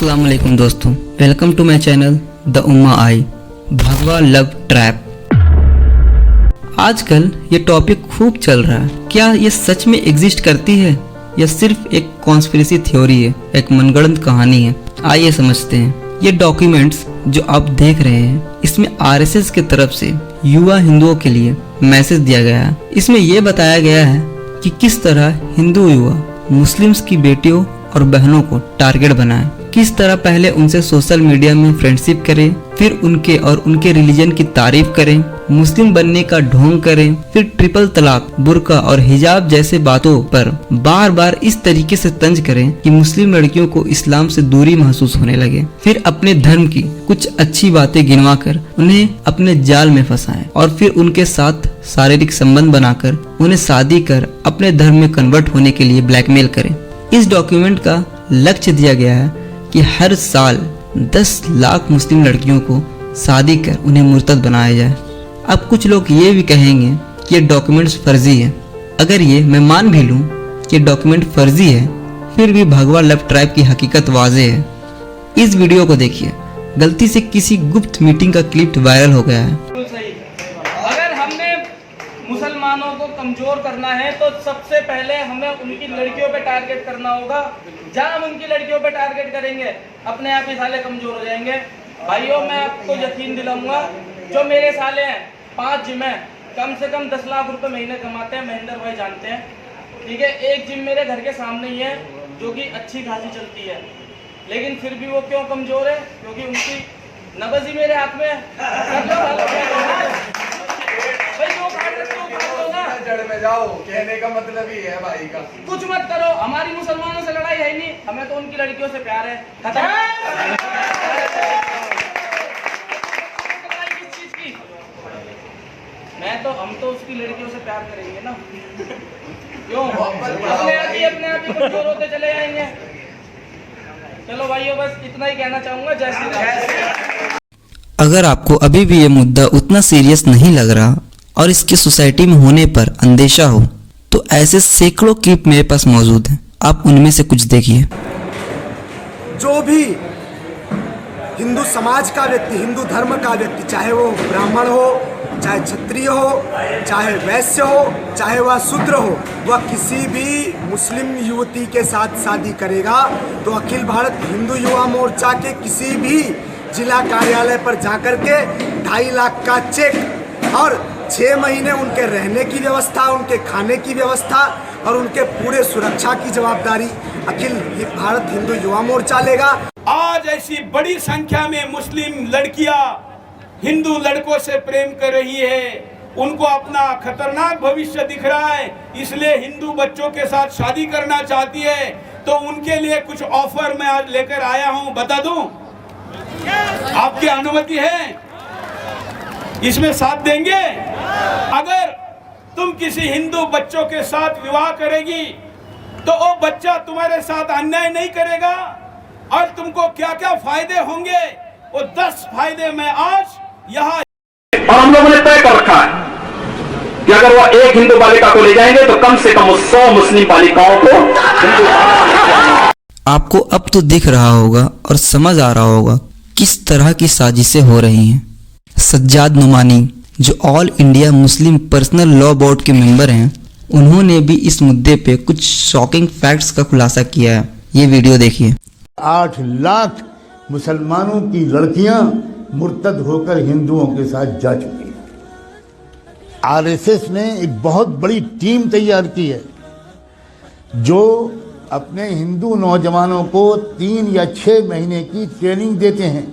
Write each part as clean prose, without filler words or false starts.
अस्सलाम वालेकुम दोस्तों, welcome to my channel the उम्मा आई भगवा लव ट्रैप। आजकल ये टॉपिक खूब चल रहा है। क्या ये सच में एग्जिस्ट करती है या सिर्फ एक कॉन्स्पिरेसी थ्योरी है, एक मनगढ़ंत कहानी है? आइए समझते हैं। ये डॉक्यूमेंट्स जो आप देख रहे हैं, इसमें आरएसएस की तरफ से युवा हिंदुओं के लिए मैसेज दिया गया है। इसमें यह बताया गया है कि किस तरह हिंदू युवा मुस्लिम्स की बेटियों और बहनों को टारगेट बनाए, किस तरह पहले उनसे सोशल मीडिया में फ्रेंडशिप करें, फिर उनके और उनके रिलीजन की तारीफ करें, मुस्लिम बनने का ढोंग करें, फिर ट्रिपल तलाक, बुर्का और हिजाब जैसे बातों पर बार बार इस तरीके से तंज करें कि मुस्लिम लड़कियों को इस्लाम से दूरी महसूस होने लगे। फिर अपने धर्म की कुछ अच्छी बातें गिनवा कर उन्हें अपने जाल में फंसाएं और फिर उनके साथ शारीरिक संबंध बनाकर उन्हें शादी कर अपने धर्म में कन्वर्ट होने के लिए ब्लैकमेल करें। इस डॉक्यूमेंट का लक्ष्य दिया गया है कि हर साल 10 लाख मुस्लिम लड़कियों को शादी कर उन्हें मुर्तद बनाया जाए। अब कुछ लोग ये भी कहेंगे कि ये डॉक्यूमेंट्स फर्जी है। अगर ये मैं मान भी लूँ कि डॉक्यूमेंट फर्जी है, फिर भी भगवा लव ट्राइब की हकीकत वाजे है। इस वीडियो को देखिए। गलती से किसी गुप्त मीटिंग का क्लिप वायरल हो गया है। अगर हमने मुसलमानों को कमजोर करना है तो सबसे पहले हमें उनकी लड़कियों पे टारगेट करना होगा। जहाँ हम उनकी लड़कियों पे टारगेट करेंगे, अपने आप ही साले कमजोर हो जाएंगे। भाइयों, मैं आपको यकीन दिलाऊंगा, जो मेरे साले हैं 5 जिम है, कम से कम 10 लाख रुपए महीने कमाते हैं। महेंद्र भाई जानते हैं, ठीक है। एक जिम मेरे घर के सामने ही है जो कि अच्छी खासी चलती है, लेकिन फिर भी वो क्यों कमजोर है? क्योंकि उनकी नब्ज ही मेरे हाथ में है। जड़ में जाओ, कहने का मतलब ही है भाई का। कुछ मत करो, हमारी मुसलमानों से लड़ाई है नहीं, हमें तो उनकी लड़कियों से प्यार है। खत्म। किस चीज की? हम तो उसकी लड़कियों से प्यार करेंगे ना। क्यों? अपने आप ही कमजोर होते चले जाएंगे। चलो भाइयों, बस इतना ही कहना चाहूंगा। जय श्री राम। अगर आपको अभी भी ये मुद्दा उतना सीरियस नहीं लग रहा और इसकी सोसाइटी में होने पर अंदेशा हो, तो ऐसे सैकड़ों क्लिप मेरे पास मौजूद हैं। आप उनमें से कुछ देखिए। जो भी हिंदू समाज का व्यक्ति, हिंदू धर्म का व्यक्ति, चाहे वो ब्राह्मण हो, चाहे क्षत्रिय हो, चाहे वैश्य हो, चाहे वह शूद्र हो, वह किसी भी मुस्लिम युवती के साथ शादी करेगा तो अखिल भारत हिंदू युवा मोर्चा के किसी भी जिला कार्यालय पर जाकर के 2.5 लाख का चेक और 6 महीने उनके रहने की व्यवस्था, उनके खाने की व्यवस्था और उनके पूरे सुरक्षा की जवाबदारी अखिल भारत हिंदू युवा मोर्चा लेगा। आज ऐसी बड़ी संख्या में मुस्लिम लड़कियां हिंदू लड़कों से प्रेम कर रही है, उनको अपना खतरनाक भविष्य दिख रहा है, इसलिए हिंदू बच्चों के साथ शादी करना चाहती है। तो उनके लिए कुछ ऑफर मैं आज लेकर आया हूं, बता दूं? आपकी अनुमति है? इसमें साथ देंगे? अगर तुम किसी हिंदू बच्चों के साथ विवाह करेगी तो वो बच्चा तुम्हारे साथ अन्याय नहीं करेगा और तुमको क्या क्या फायदे होंगे, वो 10 फायदे मैं आज यहाँ। और हम लोगों ने तय कर रखा है कि अगर वो एक हिंदू बालिका को ले जाएंगे तो कम से कम 100 मुस्लिम बालिकाओं को हिंदू। आपको अब तो दिख रहा होगा और समझ आ रहा होगा किस तरह की साजिशें हो रही हैं। सज्जाद नुमानी, जो all India Muslim personal law board के मेंबर हैं, उन्होंने भी इस मुद्दे पे कुछ शॉकिंग फैक्ट्स का खुलासा किया है। ये वीडियो देखिए। 8 लाख मुसलमानों की लड़कियां मुर्तद होकर हिंदुओं के साथ जा चुकी हैं। आरएसएस ने एक बहुत बड़ी टीम तैयार की है जो अपने हिंदू नौजवानों को 3 या 6 महीने की ट्रेनिंग देते हैं।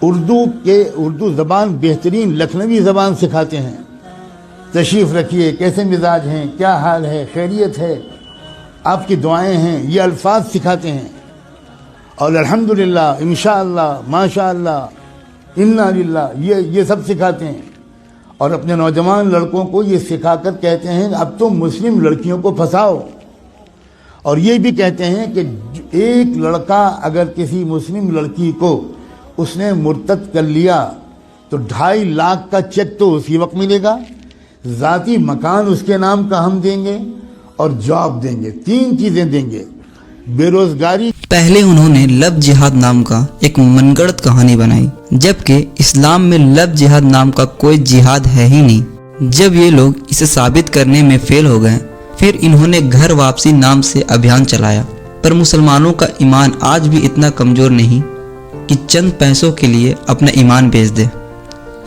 उर्दू ज़बान बेहतरीन लखनवी ज़बान सिखाते हैं। तशरीफ़ रखिए, कैसे मिजाज हैं, क्या हाल है, खैरियत है, आपकी दुआएं हैं, ये अल्फाज सिखाते हैं। और अल्हम्दुलिल्लाह, इंशाअल्लाह, माशाअल्लाह, इन्ना लिल्लाह, ये सब सिखाते हैं। और अपने नौजवान लड़कों को ये सिखाकर कहते हैं अब तो मुस्लिम लड़कियों को फंसाओ। और ये भी कहते हैं कि एक लड़का अगर किसी मुस्लिम लड़की को उसने मुर्तद कर लिया तो 2.5 लाख का चेक तो उसी वक्त मिलेगा, ज़ाती मकान उसके नाम का हम देंगे और जॉब देंगे। 3 चीज़ें देंगे। बेरोजगारी। पहले उन्होंने लव जिहाद नाम का एक मनगढ़ंत कहानी बनाई, जबकि इस्लाम में लव जिहाद नाम का कोई जिहाद है ही नहीं। जब ये लोग इसे साबित करने में फेल हो गए, फिर इन्होंने घर वापसी नाम से अभियान चलाया। पर मुसलमानों का ईमान आज भी इतना कमजोर नहीं कि चंद पैसों के लिए अपना ईमान बेच दे।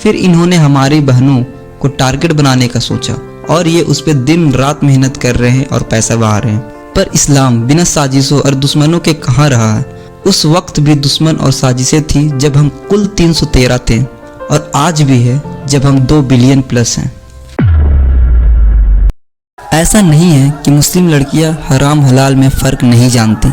फिर इन्होंने हमारी बहनों को टारगेट बनाने का सोचा और ये उस पर दिन रात मेहनत कर रहे हैं और पैसा बहा रहे हैं। पर इस्लाम बिना साजिशों और दुश्मनों के कहाँ रहा है। उस वक्त भी दुश्मन और साजिशें थी जब हम कुल 313 थे, और आज भी है जब हम 2 बिलियन प्लस हैं। ऐसा नहीं है कि मुस्लिम लड़कियां हराम हलाल में फ़र्क नहीं जानती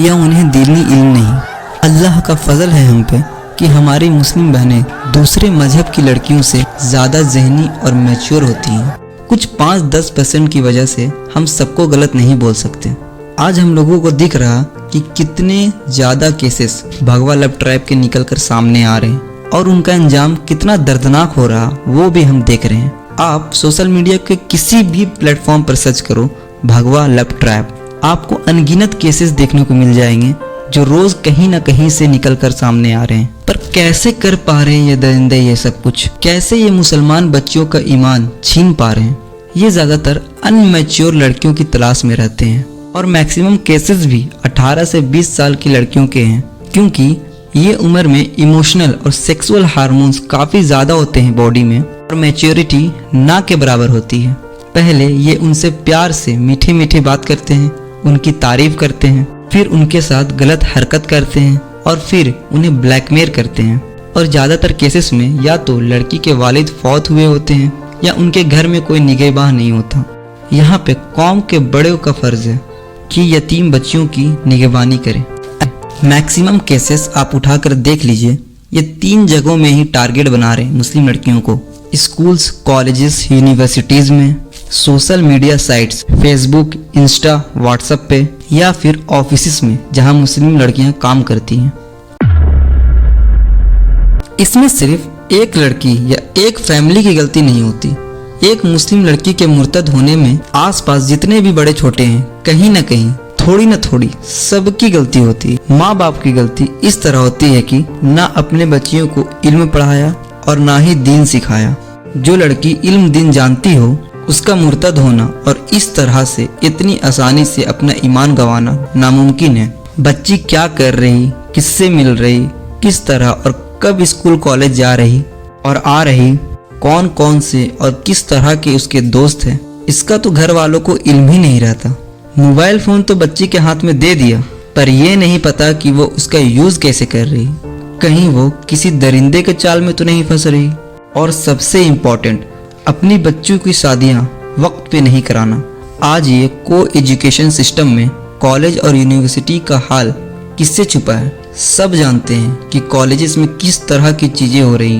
या उन्हें दीनी इल्म नहीं। अल्लाह का फजल है हम पे कि हमारी मुस्लिम बहनें दूसरे मजहब की लड़कियों से ज़्यादा जहनी और मैच्योर होती हैं। कुछ 5-10% की वजह से हम सबको गलत नहीं बोल सकते। आज हम लोगों को दिख रहा कि कितने ज़्यादा केसेस भगवा लव ट्रैप के निकल कर सामने आ रहे हैं और उनका अंजाम कितना दर्दनाक हो रहा वो भी हम देख रहे हैं। आप सोशल मीडिया के किसी भी प्लेटफॉर्म पर सर्च करो भगवा लव ट्रैप, आपको अनगिनत केसेस देखने को मिल जाएंगे जो रोज कहीं ना कहीं से निकल कर सामने आ रहे हैं। पर कैसे कर पा रहे हैं ये दरिंदे ये सब कुछ? कैसे ये मुसलमान बच्चियों का ईमान छीन पा रहे हैं? ये ज्यादातर अनमैच्योर लड़कियों की तलाश में रहते हैं और मैक्सिमम केसेस भी 18 से 20 साल की लड़कियों के हैं, क्योंकि ये उम्र में इमोशनल और सेक्सुअल हार्मोन्स काफी ज्यादा होते हैं बॉडी में और मैच्योरिटी ना के बराबर होती है। पहले ये उनसे प्यार से मीठी मीठी बात करते हैं, उनकी तारीफ करते हैं, फिर उनके साथ गलत हरकत करते हैं और फिर उन्हें ब्लैकमेल करते हैं। और ज़्यादातर केसेस में या तो लड़की के वालिद फौत हुए होते हैं या उनके घर में कोई निगहबान नहीं होता। यहाँ पे कौम के बड़ों का फर्ज है कि यतीम बच्चियों की निगहबानी करें। मैक्सिमम केसेस आप उठाकर देख लीजिए, ये 3 जगहों में ही टारगेट बना रहे हैं मुस्लिम लड़कियों को: स्कूल्स, कॉलेजेस, यूनिवर्सिटीज़ में, social media sites Facebook, Insta, WhatsApp पे, या फिर ऑफिस में जहां मुस्लिम लड़कियां काम करती हैं। इसमें सिर्फ एक लड़की या एक फैमिली की गलती नहीं होती। एक मुस्लिम लड़की के मुर्तद होने में आसपास जितने भी बड़े छोटे हैं, कहीं ना कहीं थोड़ी ना थोड़ी सबकी गलती होती है। माँ बाप की गलती इस तरह होती है कि ना अपने बच्चियों को इल्म पढ़ाया और ना ही दीन सिखाया। जो लड़की इल्म दीन जानती हो उसका मुर्तद होना और इस तरह से इतनी आसानी से अपना ईमान गंवाना नामुमकिन है। बच्ची क्या कर रही, किससे मिल रही, किस तरह और कब स्कूल कॉलेज जा रही और आ रही, कौन कौन से और किस तरह के उसके दोस्त हैं, इसका तो घर वालों को इल्म ही नहीं रहता। मोबाइल फ़ोन तो बच्ची के हाथ में दे दिया, पर यह नहीं पता कि वो उसका यूज़ कैसे कर रही, कहीं वो किसी दरिंदे के चाल में तो नहीं फंस रही। और सबसे इम्पोर्टेंट, अपनी बच्चों की शादियां वक्त पे नहीं कराना। आज ये को एजुकेशन सिस्टम में कॉलेज और यूनिवर्सिटी का हाल किससे छुपा है? सब जानते हैं कि कॉलेजेस में किस तरह की चीज़ें हो रही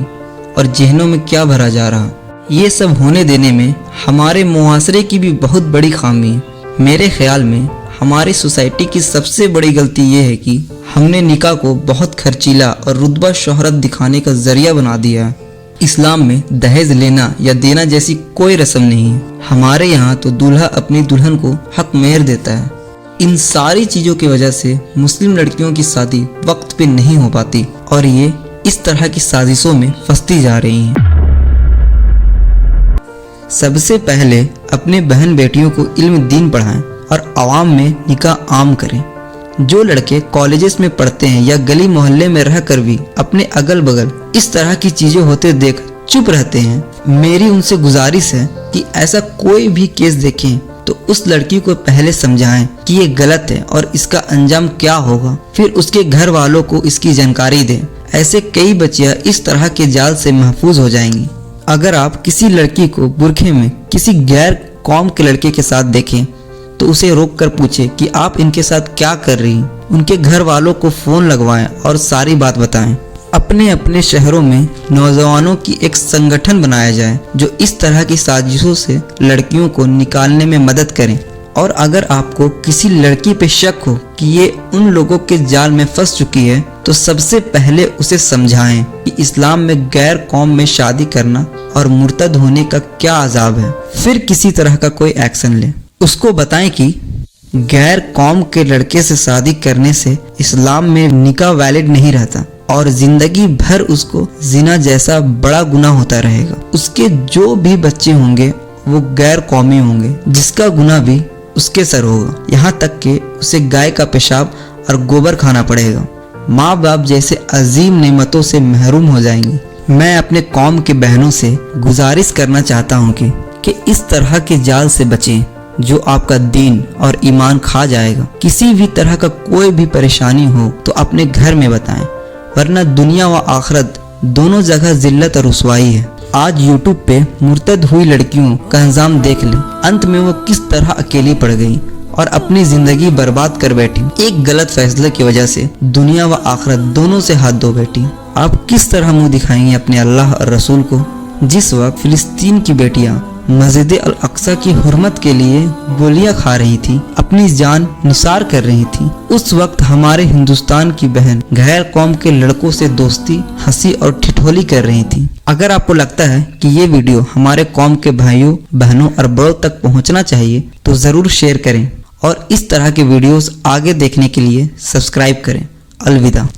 और जहनों में क्या भरा जा रहा। ये सब होने देने में हमारे मुआशरे की भी बहुत बड़ी खामी है। मेरे ख्याल में हमारी सोसाइटी की सबसे बड़ी गलती ये है कि हमने निकाह को बहुत खर्चीला और रुतबा शोहरत दिखाने का जरिया बना दिया है। इस्लाम में दहेज लेना या देना जैसी कोई रस्म नहीं है। हमारे यहाँ तो दूल्हा अपनी दुल्हन को हक मेहर देता है। इन सारी चीज़ों की वजह से मुस्लिम लड़कियों की शादी वक्त पे नहीं हो पाती और ये इस तरह की साजिशों में फंसती जा रही हैं। सबसे पहले अपने बहन बेटियों को इल्म दीन पढ़ाएं और आवाम में निकाह आम करें। जो लड़के कॉलेजेस में पढ़ते हैं या गली मोहल्ले में रहकर भी अपने अगल बगल इस तरह की चीजें होते देख चुप रहते हैं, मेरी उनसे गुजारिश है कि ऐसा कोई भी केस देखें तो उस लड़की को पहले समझाएं कि ये गलत है और इसका अंजाम क्या होगा, फिर उसके घर वालों को इसकी जानकारी दें। ऐसे कई बच्चियां इस तरह के जाल से महफूज हो जाएंगी। अगर आप किसी लड़की को बुरखे में किसी गैर कौम के लड़के के साथ देखें तो उसे रोक कर पूछे कि आप इनके साथ क्या कर रही हैं। उनके घर वालों को फ़ोन लगवाएं और सारी बात बताएं। अपने अपने शहरों में नौजवानों की एक संगठन बनाया जाए जो इस तरह की साजिशों से लड़कियों को निकालने में मदद करें। और अगर आपको किसी लड़की पे शक हो कि ये उन लोगों के जाल में फंस चुकी है तो सबसे पहले उसे समझाएं कि इस्लाम में गैर कौम में शादी करना और मुर्तद होने का क्या अजाब है। फिर किसी तरह का कोई एक्शन लें। उसको बताएं कि गैर कौम के लड़के से शादी करने से इस्लाम में निकाह वैलिड नहीं रहता और जिंदगी भर उसको जिना जैसा बड़ा गुनाह होता रहेगा। उसके जो भी बच्चे होंगे वो गैर कौमी होंगे, जिसका गुनाह भी उसके सर होगा। यहाँ तक कि उसे गाय का पेशाब और गोबर खाना पड़ेगा। माँ बाप जैसे अजीम नेमतों से महरूम हो जाएंगी। मैं अपने कौम के बहनों से गुजारिश करना चाहता हूँ कि इस तरह के जाल से बचें जो आपका दीन और ईमान खा जाएगा। किसी भी तरह का कोई भी परेशानी हो तो अपने घर में बताएं, वरना दुनिया व आखिरत दोनों जगह जिल्लत और रुसवाई है। आज यूट्यूब पे मुर्तद हुई लड़कियों का अंजाम देख लें। अंत में वो किस तरह अकेली पड़ गई और अपनी जिंदगी बर्बाद कर बैठी। एक गलत फैसले की वजह से दुनिया व आखिरत दोनों से हाथ धो बैठी। आप किस तरह मुंह दिखाएंगे अपने अल्लाह और रसूल को? जिस वक्त फिलिस्तीन की बेटियां मस्जिद अल अक्सा की हुर्मत के लिए गोलियां खा रही थी, अपनी जान निसार कर रही थी, उस वक्त हमारे हिंदुस्तान की बहन गैर कौम के लड़कों से दोस्ती, हंसी और ठिठोली कर रही थी। अगर आपको लगता है कि ये वीडियो हमारे कौम के भाइयों, बहनों और बड़ों तक पहुंचना चाहिए तो जरूर शेयर करें और इस तरह के वीडियोस आगे देखने के लिए सब्सक्राइब करें। अलविदा।